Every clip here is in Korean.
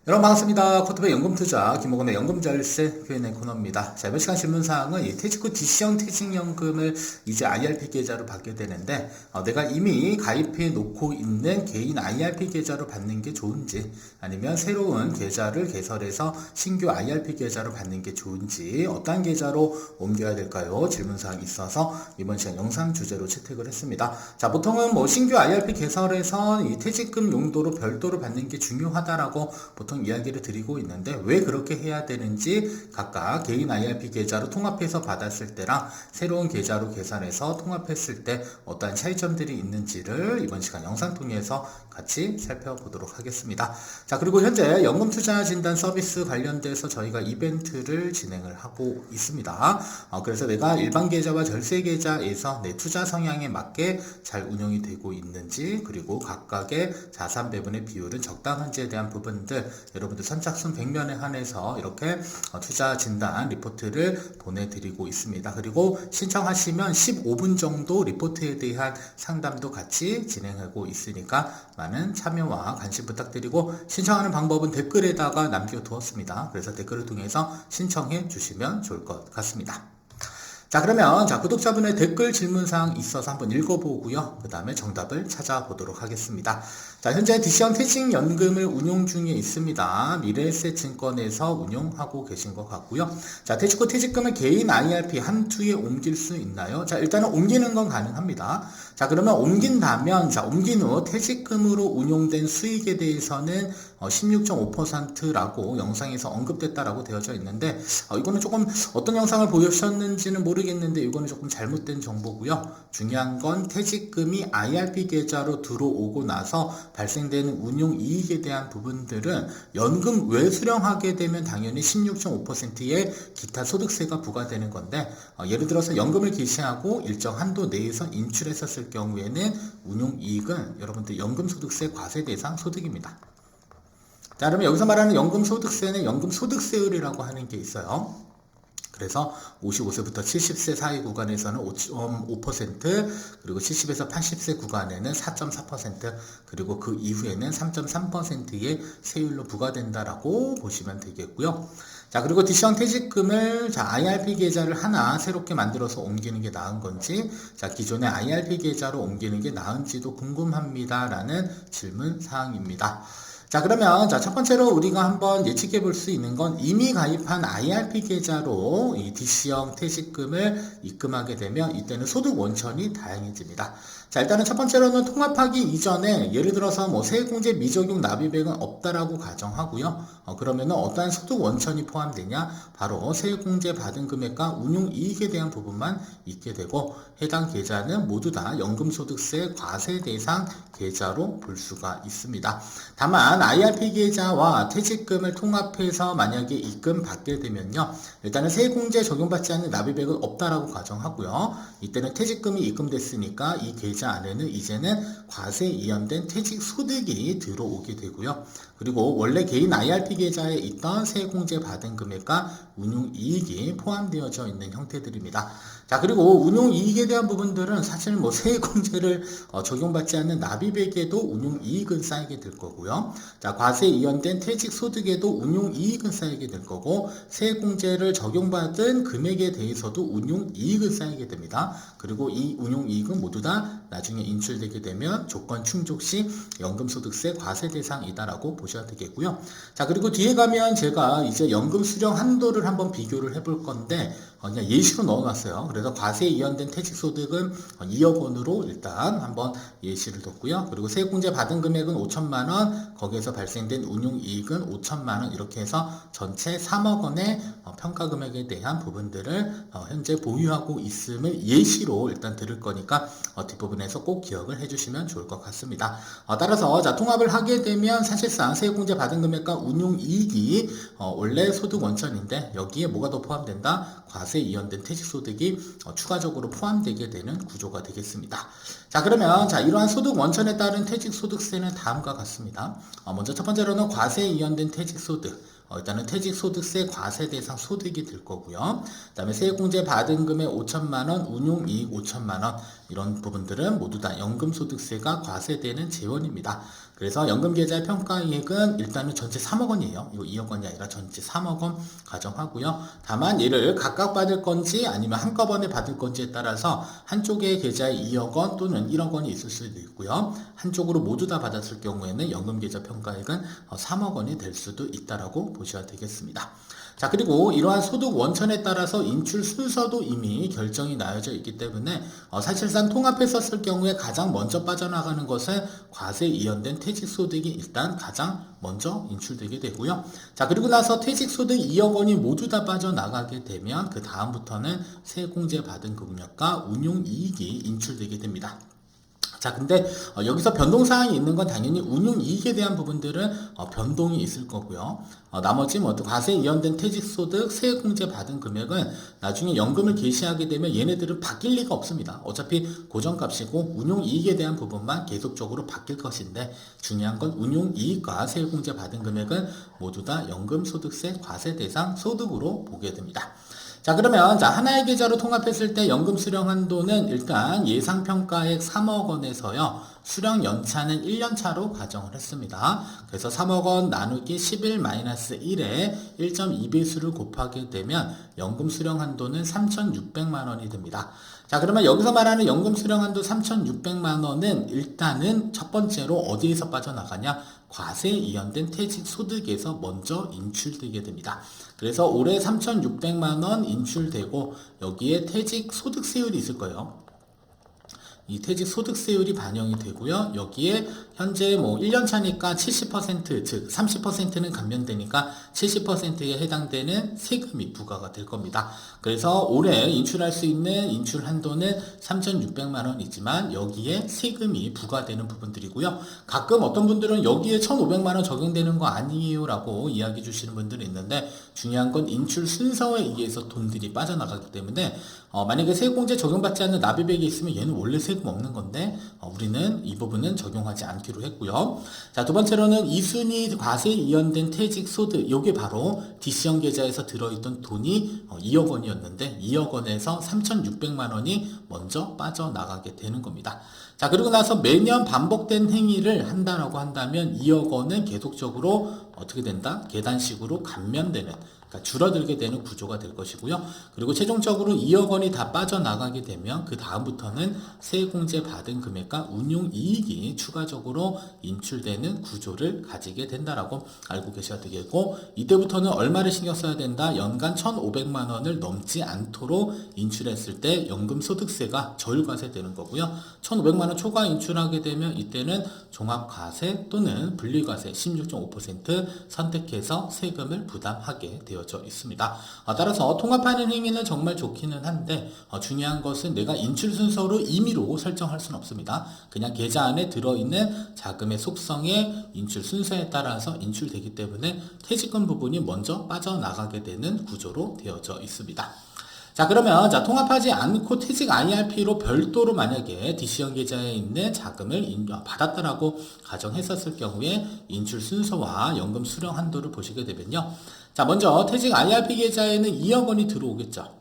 여러분 반갑습니다. 코트의 연금투자 김호건의 연금절세 Q&A 코너입니다. 자, 이번 시간 질문사항은 이 퇴직 후 DC형 퇴직연금을 이제 IRP 계좌로 받게 되는데 내가 이미 가입해 놓고 있는 개인 IRP 계좌로 받는 게 좋은지 아니면 새로운 계좌를 개설해서 신규 IRP 계좌로 받는 게 좋은지 어떠한 계좌로 옮겨야 될까요? 질문사항이 있어서 이번 시간 영상 주제로 채택을 했습니다. 자, 보통은 신규 IRP 개설해서 이 퇴직금 용도로 별도로 받는 게 중요하다라고 보통 이야기를 드리고 있는데 왜 그렇게 해야 되는지 각각 개인 IRP 계좌로 통합해서 받았을 때랑 새로운 계좌로 계산해서 통합했을 때 어떠한 차이점들이 있는지를 이번 시간 영상 통해서 같이 살펴보도록 하겠습니다. 자, 그리고 현재 연금투자 진단 서비스 관련돼서 저희가 이벤트를 진행을 하고 있습니다. 그래서 내가 일반 계좌와 절세 계좌에서 내 투자 성향에 맞게 잘 운영이 되고 있는지 그리고 각각의 자산 배분의 비율은 적당한지에 대한 부분들 여러분들 선착순 100명에 한해서 이렇게 투자 진단 리포트를 보내드리고 있습니다. 그리고 신청하시면 15분 정도 리포트에 대한 상담도 같이 진행하고 있으니까 많은 참여와 관심 부탁드리고 신청하는 방법은 댓글에다가 남겨두었습니다. 그래서 댓글을 통해서 신청해 주시면 좋을 것 같습니다. 자, 그러면 구독자분의 댓글 질문사항 있어서 한번 읽어보고요. 그 다음에 정답을 찾아보도록 하겠습니다. 자, 현재 DC형 퇴직연금을 운용 중에 있습니다. 미래에셋증권에서 운용하고 계신 것 같고요. 자, 퇴직 후 퇴직금을 개인 IRP 한투에 옮길 수 있나요? 자, 일단은 옮기는 건 가능합니다. 자, 그러면 옮긴다면, 옮긴 후 퇴직금으로 운용된 수익에 대해서는 16.5%라고 영상에서 언급됐다라고 되어져 있는데, 이거는 조금 어떤 영상을 보셨는지는 모르겠는데, 이거는 조금 잘못된 정보고요. 중요한 건 퇴직금이 IRP 계좌로 들어오고 나서 발생되는 운용 이익에 대한 부분들은 연금 외 수령하게 되면 당연히 16.5%의 기타 소득세가 부과되는 건데, 예를 들어서 연금을 개시하고 일정 한도 내에서 인출했었을 경우에는 운용 이익은 여러분들 연금소득세 과세 대상 소득입니다. 자, 그러면 여기서 말하는 연금소득세는 연금소득세율이라고 하는 게 있어요. 그래서 55세부터 70세 사이 구간에서는 5.5%, 그리고 70에서 80세 구간에는 4.4%, 그리고 그 이후에는 3.3%의 세율로 부과된다라고 보시면 되겠고요. 자, 그리고 DC형 퇴직금을 IRP 계좌를 하나 새롭게 만들어서 옮기는 게 나은 건지, 기존의 IRP 계좌로 옮기는 게 나은지도 궁금합니다라는 질문 사항입니다. 자, 그러면 첫 번째로 우리가 한번 예측해 볼 수 있는 건 이미 가입한 IRP 계좌로 이 DC형 퇴직금을 입금하게 되면 이때는 소득 원천이 다양해집니다. 자, 일단은 첫 번째로는 통합하기 이전에 예를 들어서 세액공제 미적용 납입액은 없다라고 가정하고요. 그러면은 어떠한 소득 원천이 포함되냐? 바로 세액공제 받은 금액과 운용이익에 대한 부분만 있게 되고 해당 계좌는 모두 다 연금소득세 과세 대상 계좌로 볼 수가 있습니다. 다만 IRP 계좌와 퇴직금을 통합해서 만약에 입금 받게 되면요. 일단은 세액공제 적용받지 않는 납입액은 없다라고 가정하고요. 이때는 퇴직금이 입금됐으니까 이 계좌 안에는 이제는 과세 이연된 퇴직 소득이 들어오게 되고요. 그리고 원래 개인 IRP 계좌에 있던 세액공제 받은 금액과 운용이익이 포함되어져 있는 형태들입니다. 자, 그리고 운용이익에 대한 부분들은 사실 세액공제를 적용받지 않는 납입액에도 운용이익은 쌓이게 될 거고요. 자, 과세 이연된 퇴직소득에도 운용이익은 쌓이게 될 거고 세액공제를 적용받은 금액에 대해서도 운용이익은 쌓이게 됩니다. 그리고 이 운용이익은 모두 다 나중에 인출되게 되면 조건 충족 시 연금소득세 과세 대상이다라고 보셔야 되겠고요. 자, 그리고 뒤에 가면 제가 이제 연금 수령 한도를 한번 비교를 해볼 건데 그냥 예시로 넣어놨어요. 그래서 과세에 이연된 퇴직소득은 2억 원으로 일단 한번 예시를 뒀고요. 그리고 세액공제 받은 금액은 5천만 원, 거기에서 발생된 운용이익은 5천만 원 이렇게 해서 전체 3억 원의 평가 금액에 대한 부분들을 현재 보유하고 있음을 예시로 일단 들을 거니까 뒷부분에서 꼭 기억을 해주시면 좋을 것 같습니다. 따라서 통합을 하게 되면 사실상 세액공제 받은 금액과 운용이익이 원래 소득 원천인데 여기에 뭐가 더 포함된다? 과세 이연된 퇴직소득이 추가적으로 포함되게 되는 구조가 되겠습니다. 자, 그러면 이러한 소득 원천에 따른 퇴직소득세는 다음과 같습니다. 먼저 첫 번째로는 과세 이연된 퇴직소득. 일단은 퇴직소득세 과세 대상 소득이 될 거고요. 그 다음에 세액공제 받은 금액 5천만원, 운용이익 5천만원 이런 부분들은 모두 다 연금소득세가 과세되는 재원입니다. 그래서 연금계좌의 평가이익은 일단은 전체 3억 원이에요. 이거 2억 원이 아니라 전체 3억 원 가정하고요. 다만 얘를 각각 받을 건지 아니면 한꺼번에 받을 건지에 따라서 한쪽의 계좌에 2억 원 또는 1억 원이 있을 수도 있고요. 한쪽으로 모두 다 받았을 경우에는 연금계좌 평가액은 3억 원이 될 수도 있다라고 보셔야 되겠습니다. 자, 그리고 이러한 소득 원천에 따라서 인출 순서도 이미 결정이 나여져 있기 때문에 사실상 통합했었을 경우에 가장 먼저 빠져나가는 것은 과세 이연된 퇴직소득이 일단 가장 먼저 인출되게 되고요. 자, 그리고 나서 퇴직소득 2억 원이 모두 다 빠져나가게 되면 그 다음부터는 세공제 받은 금액과 운용이익이 인출되게 됩니다. 자, 근데 여기서 변동사항이 있는 건 당연히 운용이익에 대한 부분들은 변동이 있을 거고요. 나머지 과세 이연된 퇴직소득, 세액공제 받은 금액은 나중에 연금을 개시하게 되면 얘네들은 바뀔 리가 없습니다. 어차피 고정값이고 운용이익에 대한 부분만 계속적으로 바뀔 것인데 중요한 건 운용이익과 세액공제 받은 금액은 모두 다 연금소득세 과세 대상 소득으로 보게 됩니다. 자, 그러면 하나의 계좌로 통합했을 때 연금 수령 한도는 일단 예상평가액 3억 원에서요. 수령 연차는 1년차로 가정을 했습니다. 그래서 3억 원 나누기 11-1에 1.2배수를 곱하게 되면 연금 수령 한도는 3,600만 원이 됩니다. 자, 그러면 여기서 말하는 연금 수령 한도 3,600만 원은 일단은 첫 번째로 어디에서 빠져나가냐? 과세 이연된 퇴직 소득에서 먼저 인출되게 됩니다. 그래서 올해 3,600만 원 인출되고 여기에 퇴직 소득세율이 있을 거예요. 이 퇴직 소득세율이 반영이 되고요. 여기에 현재 1년 차니까 70%, 즉 30%는 감면되니까 70%에 해당되는 세금이 부과가 될 겁니다. 그래서 올해 인출할 수 있는 인출 한도는 3,600만 원이지만 여기에 세금이 부과되는 부분들이고요. 가끔 어떤 분들은 여기에 1,500만 원 적용되는 거 아니에요 라고 이야기 주시는 분들이 있는데 중요한 건 인출 순서에 의해서 돈들이 빠져나가기 때문에 만약에 세액공제 적용받지 않는 납입액이 있으면 얘는 원래 세금 없는 건데 우리는 이 부분은 적용하지 않기로 했고요. 자, 두 번째로는 이순위 과세 이연된 퇴직 소득, 요게 바로 DC형 계좌에서 들어있던 돈이 2억 원이었는데 2억 원에서 3,600만 원이 먼저 빠져나가게 되는 겁니다. 자, 그리고 나서 매년 반복된 행위를 한다라고 한다면 2억 원은 계속적으로 어떻게 된다? 계단식으로 감면되는, 그러니까 줄어들게 되는 구조가 될 것이고요. 그리고 최종적으로 2억 원이 다 빠져나가게 되면 그 다음부터는 세액공제 받은 금액과 운용이익이 추가적으로 인출되는 구조를 가지게 된다라고 알고 계셔야 되겠고, 이때부터는 얼마를 신경 써야 된다? 연간 1,500만 원을 넘지 않도록 인출했을 때 연금소득세가 저율과세 되는 거고요. 1,500만 원 초과 인출하게 되면 이때는 종합과세 또는 분리과세 16.5% 선택해서 세금을 부담하게 되어져 있습니다. 따라서 통합하는 행위는 정말 좋기는 한데 중요한 것은 내가 인출 순서로 임의로 설정할 수는 없습니다. 그냥 계좌 안에 들어있는 자금의 속성에 인출 순서에 따라서 인출되기 때문에 퇴직금 부분이 먼저 빠져나가게 되는 구조로 되어져 있습니다. 자, 그러면 통합하지 않고 퇴직 IRP로 별도로 만약에 DC형 계좌에 있는 자금을 받았다라고 가정했었을 경우에 인출 순서와 연금 수령 한도를 보시게 되면요. 자, 먼저 퇴직 IRP 계좌에는 2억 원이 들어오겠죠.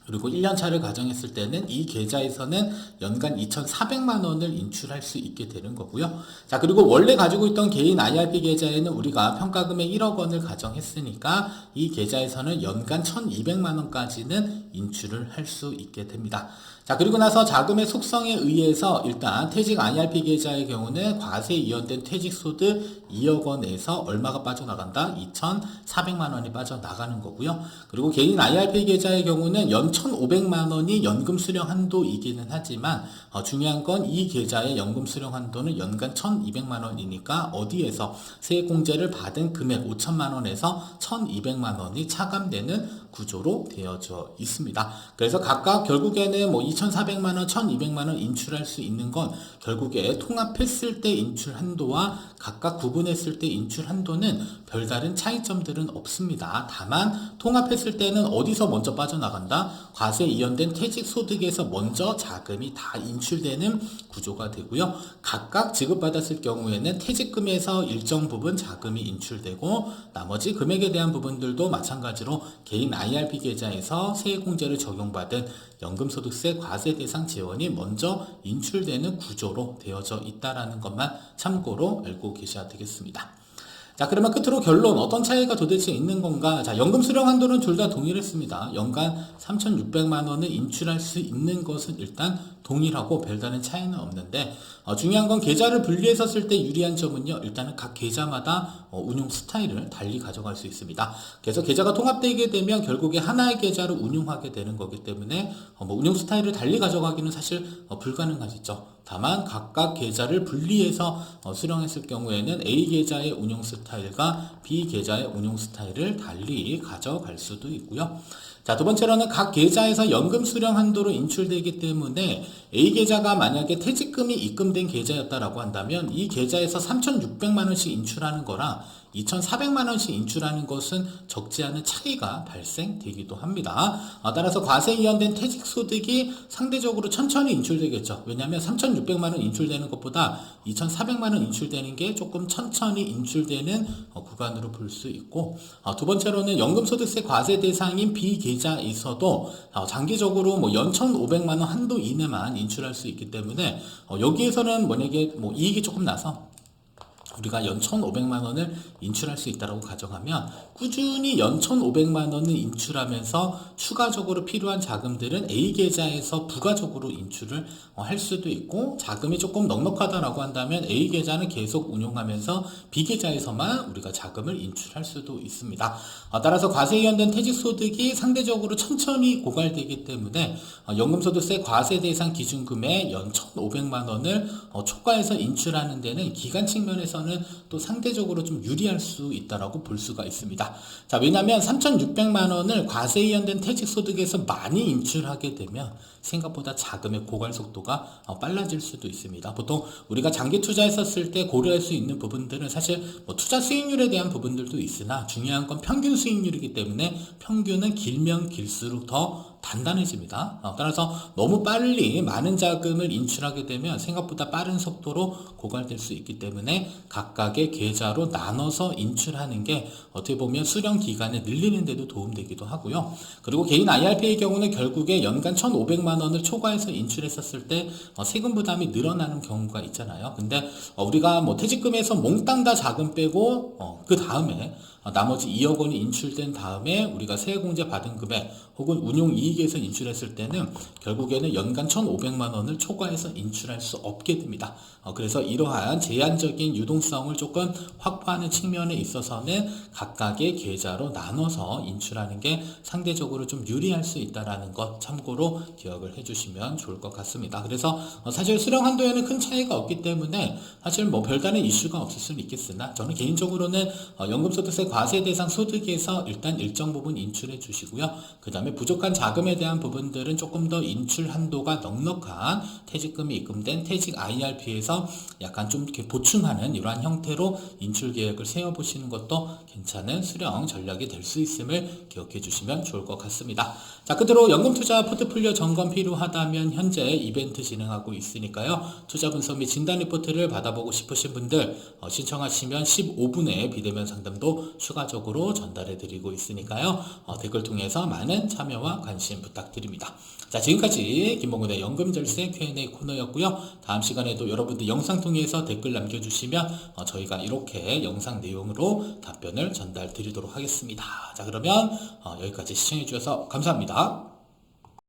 그리고 1년차를 가정했을 때는 이 계좌에서는 연간 2,400만 원을 인출할 수 있게 되는 거고요. 자, 그리고 원래 가지고 있던 개인 IRP 계좌에는 우리가 평가금액 1억 원을 가정했으니까 이 계좌에서는 연간 1,200만 원까지는 인출을 할 수 있게 됩니다. 자, 그리고 나서 자금의 속성에 의해서 일단 퇴직 IRP 계좌의 경우는 과세 이연된 퇴직소득 2억 원에서 얼마가 빠져나간다? 2,400만 원이 빠져나가는 거고요. 그리고 개인 IRP 계좌의 경우는 연 1,500만 원이 연금 수령 한도이기는 하지만 중요한 건 이 계좌의 연금 수령 한도는 연간 1,200만 원이니까 어디에서 세액공제를 받은 금액 5천만 원에서 1,200만 원이 차감되는 구조로 되어져 있습니다. 그래서 각각 결국에는 2,400만 원, 1,200만 원 인출할 수 있는 건 결국에 통합했을 때 인출 한도와 각각 구분했을 때 인출 한도는 별다른 차이점들은 없습니다. 다만 통합했을 때는 어디서 먼저 빠져나간다? 과세 이연된 퇴직소득에서 먼저 자금이 다 인출되는 구조가 되고요. 각각 지급받았을 경우에는 퇴직금에서 일정 부분 자금이 인출되고 나머지 금액에 대한 부분들도 마찬가지로 개인 IRP 계좌에서 세액공제를 적용받은 연금소득세 과세 대상 재원이 먼저 인출되는 구조로 되어져 있다는 것만 참고로 알고 계셔야 되겠습니다. 자, 그러면 끝으로 결론, 어떤 차이가 도대체 있는 건가? 자, 연금 수령 한도는 둘 다 동일했습니다. 연간 3,600만 원을 인출할 수 있는 것은 일단 동일하고 별다른 차이는 없는데, 중요한 건 계좌를 분리해서 쓸 때 유리한 점은요, 일단은 각 계좌마다 운용 스타일을 달리 가져갈 수 있습니다. 그래서 계좌가 통합되게 되면 결국에 하나의 계좌를 운용하게 되는 거기 때문에 운용 스타일을 달리 가져가기는 사실 불가능하시죠. 다만 각각 계좌를 분리해서 수령했을 경우에는 A 계좌의 운용 스타일과 B 계좌의 운용 스타일을 달리 가져갈 수도 있고요. 자, 두 번째로는 각 계좌에서 연금 수령 한도로 인출되기 때문에 A 계좌가 만약에 퇴직금이 입금된 계좌였다라고 한다면 이 계좌에서 3,600만 원씩 인출하는 거랑 2,400만 원씩 인출하는 것은 적지 않은 차이가 발생되기도 합니다. 따라서 과세 이연된 퇴직소득이 상대적으로 천천히 인출되겠죠. 왜냐하면 3,600만 원 인출되는 것보다 2,400만 원 인출되는 게 조금 천천히 인출되는 구간으로 볼 수 있고, 두 번째로는 연금소득세 과세 대상인 B 계좌에서도 장기적으로 연 1,500만 원 한도 이내만 인출할 수 있기 때문에 여기에서는 만약에 이익이 조금 나서 우리가 연 1,500만 원을 인출할 수 있다고 가정하면 꾸준히 연 1,500만 원을 인출하면서 추가적으로 필요한 자금들은 A 계좌에서 부가적으로 인출을 할 수도 있고, 자금이 조금 넉넉하다라고 한다면 A 계좌는 계속 운용하면서 B 계좌에서만 우리가 자금을 인출할 수도 있습니다. 따라서 과세 이연된 퇴직소득이 상대적으로 천천히 고갈되기 때문에 연금소득세 과세 대상 기준금의 연 1,500만 원을 초과해서 인출하는 데는 기간 측면에서 또 상대적으로 좀 유리할 수 있다라고 볼 수가 있습니다. 자, 왜냐하면 3,600만 원을 과세 이연된 퇴직소득에서 많이 인출하게 되면 생각보다 자금의 고갈 속도가 빨라질 수도 있습니다. 보통 우리가 장기 투자했었을 때 고려할 수 있는 부분들은 사실 투자 수익률에 대한 부분들도 있으나 중요한 건 평균 수익률이기 때문에 평균은 길면 길수록 더 단단해집니다. 따라서 너무 빨리 많은 자금을 인출하게 되면 생각보다 빠른 속도로 고갈될 수 있기 때문에 각각의 계좌로 나눠서 인출하는 게 어떻게 보면 수령 기간을 늘리는 데도 도움되기도 하고요. 그리고 개인 IRP의 경우는 결국에 연간 1,500만 원을 초과해서 인출했었을 때 세금 부담이 늘어나는 경우가 있잖아요. 근데 우리가 퇴직금에서 몽땅 다 자금 빼고 그 다음에 나머지 2억 원이 인출된 다음에 우리가 세액공제 받은 금액 혹은 운용이익에서 인출했을 때는 결국에는 연간 1,500만 원을 초과해서 인출할 수 없게 됩니다. 그래서 이러한 제한적인 유동성을 조금 확보하는 측면에 있어서는 각각의 계좌로 나눠서 인출하는 게 상대적으로 좀 유리할 수 있다는 것 참고로 기억을 해주시면 좋을 것 같습니다. 그래서 사실 수령 한도에는 큰 차이가 없기 때문에 사실 별다른 이슈가 없을 수는 있겠으나 저는 개인적으로는 연금소득세 과세 대상 소득에서 일단 일정 부분 인출해 주시고요. 그 다음에 부족한 자금에 대한 부분들은 조금 더 인출 한도가 넉넉한 퇴직금이 입금된 퇴직 IRP에서 약간 좀 이렇게 보충하는 이러한 형태로 인출 계획을 세워보시는 것도 괜찮은 수령 전략이 될 수 있음을 기억해 주시면 좋을 것 같습니다. 자, 끝으로 연금투자 포트폴리오 점검 필요하다면 현재 이벤트 진행하고 있으니까요. 투자 분석 및 진단 리포트를 받아보고 싶으신 분들 신청하시면 15분의 비대면 상담도 추가적으로 전달해 드리고 있으니까요. 댓글 통해서 많은 참여와 관심 부탁드립니다. 자, 지금까지 김봉근의 연금절세 Q&A 코너였고요. 다음 시간에도 여러분들 영상 통해서 댓글 남겨주시면 저희가 이렇게 영상 내용으로 답변을 전달 드리도록 하겠습니다. 자, 그러면 여기까지 시청해 주셔서 감사합니다.